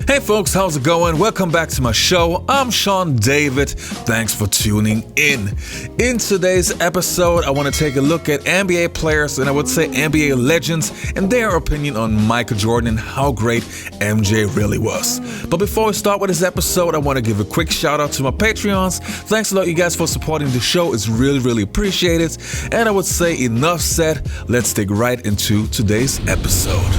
Hey folks, how's it going? Welcome back to my show. I'm Sean David. Thanks for tuning in. In today's episode, I want to take a look at NBA players and I would say NBA legends and their opinion on Michael Jordan and how great MJ really was. But before we start with this episode, I want to give a quick shout out to my Patreons. Thanks a lot you guys for supporting the show. It's really appreciated. And I would say enough said, let's dig right into today's episode.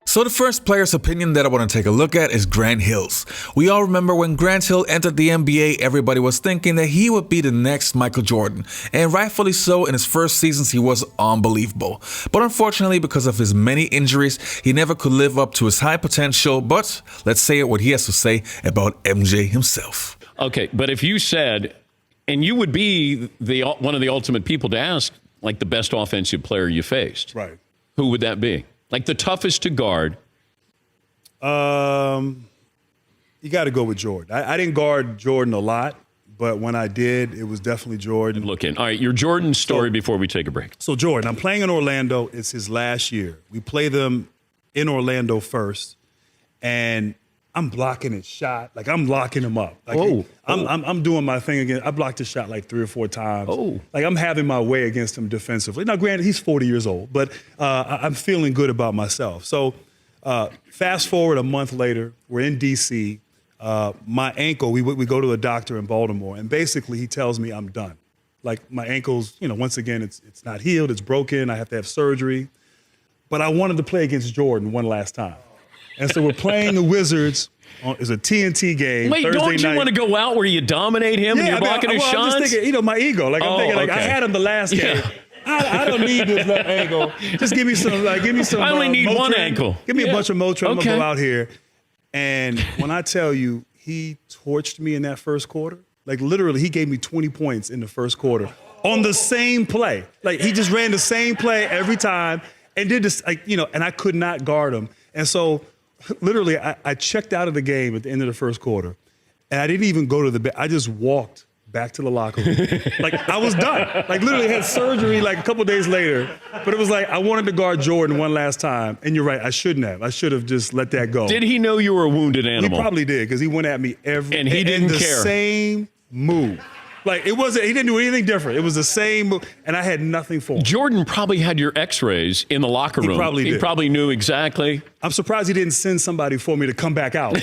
So the first player's opinion that I want to take a look at is Grant Hill's. We all remember when Grant Hill entered the NBA, everybody was thinking that he would be the next Michael Jordan. And rightfully so, in his first seasons he was unbelievable. But unfortunately, because of his many injuries, he never could live up to his high potential. But let's say what he has to say about MJ himself. Okay, but if you said, and you would be one of the ultimate people to ask, like the best offensive player you faced. Right. Who would that be? Like the toughest to guard. You got to go with Jordan. I didn't guard Jordan a lot, but when I did, it was definitely Jordan. Look in. All right, your Jordan story before we take a break. So Jordan, I'm playing in Orlando. It's his last year. We play them in Orlando first, and I'm blocking his shot. Like, I'm locking him up. Like, I'm doing my thing again. I blocked his shot like 3 or 4 times. Like, I'm having my way against him defensively. Now, granted, he's 40 years old, but I'm feeling good about myself. So fast forward a month later, we're in D.C. My ankle, we go to a doctor in Baltimore, and basically he tells me I'm done. Like, my ankle's, once again, it's not healed. It's broken. I have to have surgery. But I wanted to play against Jordan one last time. And so we're playing the Wizards. It's a TNT game. Wait, Thursday don't you night. want to go out where you dominate him and you're blocking his shots? I'm just thinking, my ego. Like, I'm thinking, I had him the last game. I don't need this left ankle. Just give me some. I only need Motrin. one ankle. Give me a bunch of Motrin. I'm gonna Okay. go out here. And when I tell you, he torched me in that first quarter. Like, literally, he gave me 20 points in the first quarter on the same play. Like, he just ran the same play every time and did this. And I could not guard him. And so, literally, I checked out of the game at the end of the first quarter, and I didn't even go to the bed. I just walked back to the locker room. Like, I was done. Like, literally had surgery like a couple days later, but it was like I wanted to guard Jordan one last time. And you're right, I shouldn't have. I should have just let that go. Did he know you were a wounded animal? He probably did, because he went at me And he didn't the care. same move. Like, he didn't do anything different. It was the same move, and I had nothing for him. Jordan probably had your x-rays in the locker room. He probably did. He probably knew exactly. I'm surprised he didn't send somebody for me to come back out.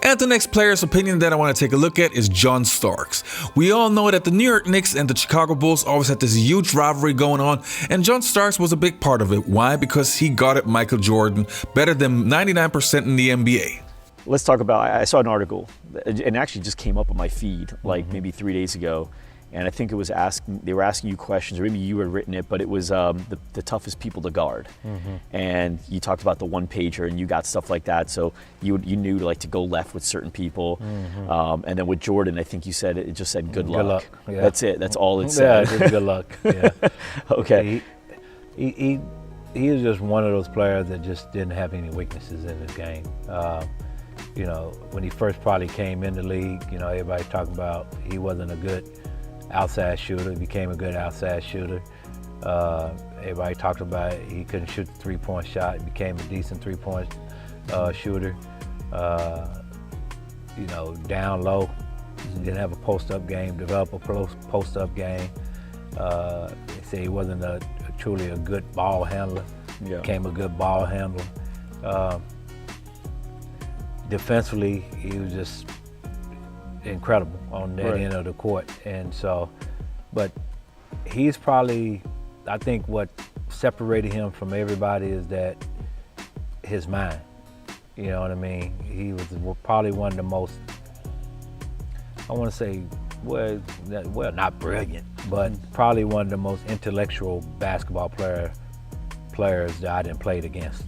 And the next player's opinion that I want to take a look at is Jon Stark's. We all know that the New York Knicks and the Chicago Bulls always had this huge rivalry going on, and Jon Stark was a big part of it. Why? Because he guarded Michael Jordan better than 99% in the NBA. Let's talk about, I saw an article, and actually just came up on my feed like maybe 3 days ago, and I think it was they were asking you questions, or maybe you had written it, but it was the toughest people to guard. And you talked about the one-pager, and you got stuff like that, so you knew to go left with certain people. And then with Jordan, I think you said it just said good luck. Yeah. That's it. That's all it said. Yeah, just good luck. Yeah. Okay. He is just one of those players that just didn't have any weaknesses in his game. When he first probably came in the league, everybody talking about he wasn't a good outside shooter. He became a good outside shooter. Everybody talked about he couldn't shoot the three-point shot. He became a decent three-point shooter. Down low, didn't have a post-up game, developed a post-up game. They say he wasn't truly a good ball handler. Yeah. Became a good ball handler. Defensively, he was just incredible on that end of the court. And so, but he's probably, I think what separated him from everybody is that his mind. You know what I mean? He was probably one of the most, I want to say, well, not brilliant, but probably one of the most intellectual basketball players that I didn't play against.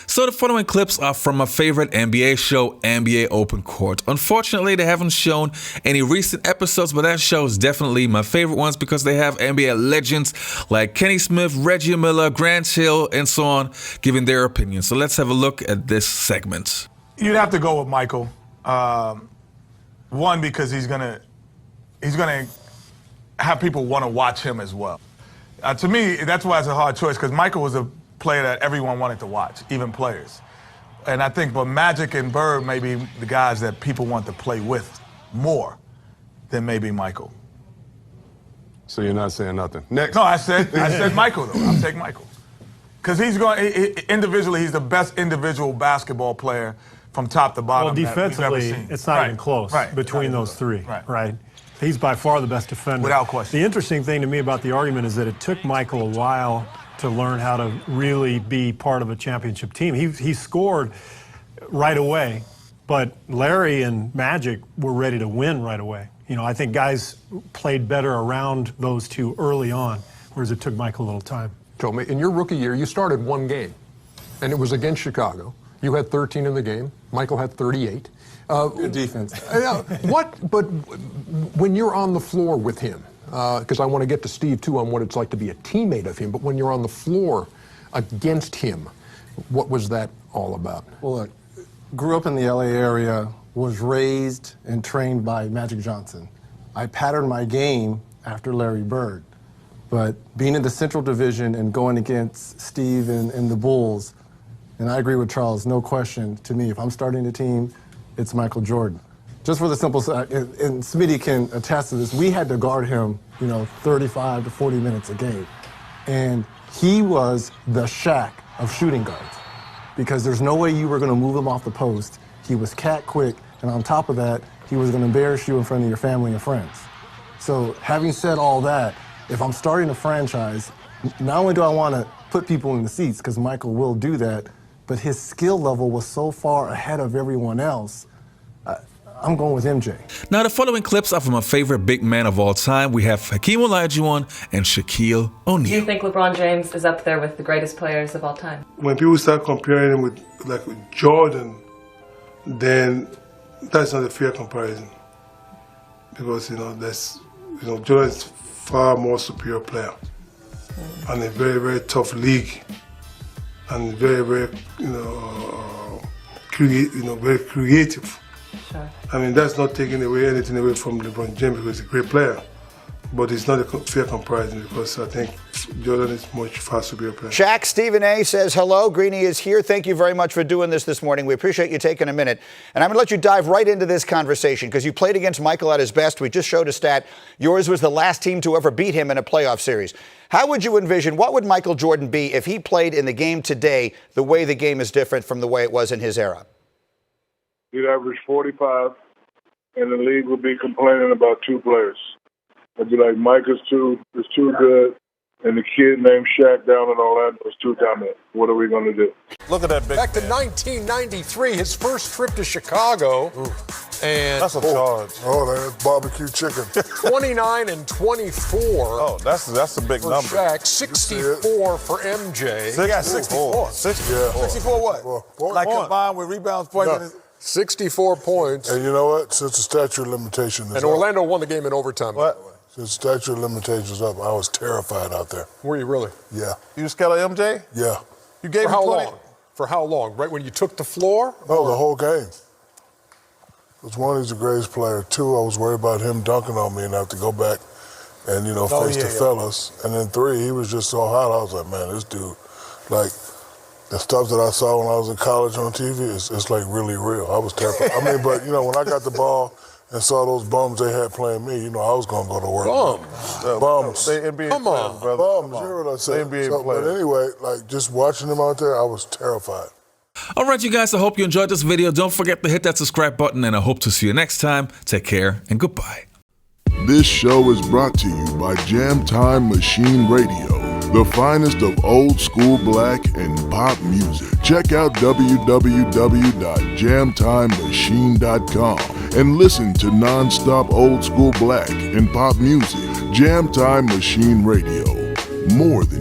So the following clips are from my favorite NBA show, NBA Open Court. Unfortunately, they haven't shown any recent episodes, but that show is definitely my favorite ones because they have NBA legends like Kenny Smith, Reggie Miller, Grant Hill, and so on, giving their opinions. So let's have a look at this segment. You'd have to go with Michael. One, because he's gonna have people want to watch him as well. To me, that's why it's a hard choice, because Michael was a player that everyone wanted to watch, even players. And I think, but Magic and Bird may be the guys that people want to play with more than maybe Michael. So you're not saying nothing. Next. No, I said Michael, though. I'll take Michael. Because individually, he's the best individual basketball player from top to bottom. Well, defensively, it's not even close between those three, right? He's by far the best defender. Without question. The interesting thing to me about the argument is that it took Michael a while to learn how to really be part of a championship team. He scored right away, but Larry and Magic were ready to win right away. You know, I think guys played better around those two early on, whereas it took Michael a little time. Joe, in your rookie year, you started one game, and it was against Chicago. You had 13 in the game. Michael had 38. Good defense. But when you're on the floor with him, because I want to get to Steve, too, on what it's like to be a teammate of him, but when you're on the floor against him, what was that all about? Well, look, grew up in the LA area, was raised and trained by Magic Johnson. I patterned my game after Larry Bird. But being in the Central Division and going against Steve and the Bulls, and I agree with Charles, no question, to me, if I'm starting a team, it's Michael Jordan. Just for the simple side, and Smitty can attest to this, we had to guard him, 35 to 40 minutes a game. And he was the Shaq of shooting guards because there's no way you were going to move him off the post. He was cat quick, and on top of that, he was going to embarrass you in front of your family and friends. So having said all that, if I'm starting a franchise, not only do I want to put people in the seats, because Michael will do that, but his skill level was so far ahead of everyone else, I'm going with MJ. Now, the following clips are from my favorite big man of all time. We have Hakeem Olajuwon and Shaquille O'Neal. Do you think LeBron James is up there with the greatest players of all time? When people start comparing him with Jordan, then that's not a fair comparison. Because, Jordan is far more superior player. And a very, very tough league. And very, very, very creative. Sure. I mean, that's not taking anything away from LeBron James because he's a great player. But it's not a fair comparison because I think Jordan is much far superior player. Shaq, Stephen A. says hello. Greeny is here. Thank you very much for doing this morning. We appreciate you taking a minute. And I'm going to let you dive right into this conversation because you played against Michael at his best. We just showed a stat. Yours was the last team to ever beat him in a playoff series. How would you envision, what would Michael Jordan be if he played in the game today the way the game is different from the way it was in his era? He'd average 45, and the league would be complaining about two players. I'd be like, Mike is too good, and the kid named Shaq down in Orlando is too dominant. What are we going to do? Look at that big Back to 1993, his first trip to Chicago. And that's a charge. Oh, that's barbecue chicken. 29 and 24. Oh, that's a big for number. Shaq, 64 for MJ. 64. 64 what? Like combined with rebounds, points. 64 points. And you know what? Since the statute of limitations is and Orlando won the game in overtime. What? Since the statute of limitations is up, I was terrified out there. Were you really? Yeah. You were scared of MJ? Yeah. You gave him 20? Long? For how long? Right when you took the floor? No, the whole game. Because one, he's the greatest player. Two, I was worried about him dunking on me and I have to go back and, face the fellas. And then three, he was just so hot. I was like, man, this dude, the stuff that I saw when I was in college on TV, it's like really real. I was terrified. I mean, but, when I got the ball and saw those bums they had playing me, I was going to go to work. Bums. They NBA Come on, brother. Bums, you hear what I said. NBA players. But anyway, just watching them out there, I was terrified. All right, you guys, I hope you enjoyed this video. Don't forget to hit that subscribe button, and I hope to see you next time. Take care, and goodbye. This show is brought to you by Jam Time Machine Radio, the finest of old school black and pop music. Check out www.jamtimemachine.com and listen to non-stop old school black and pop music. Jam Time Machine Radio, more than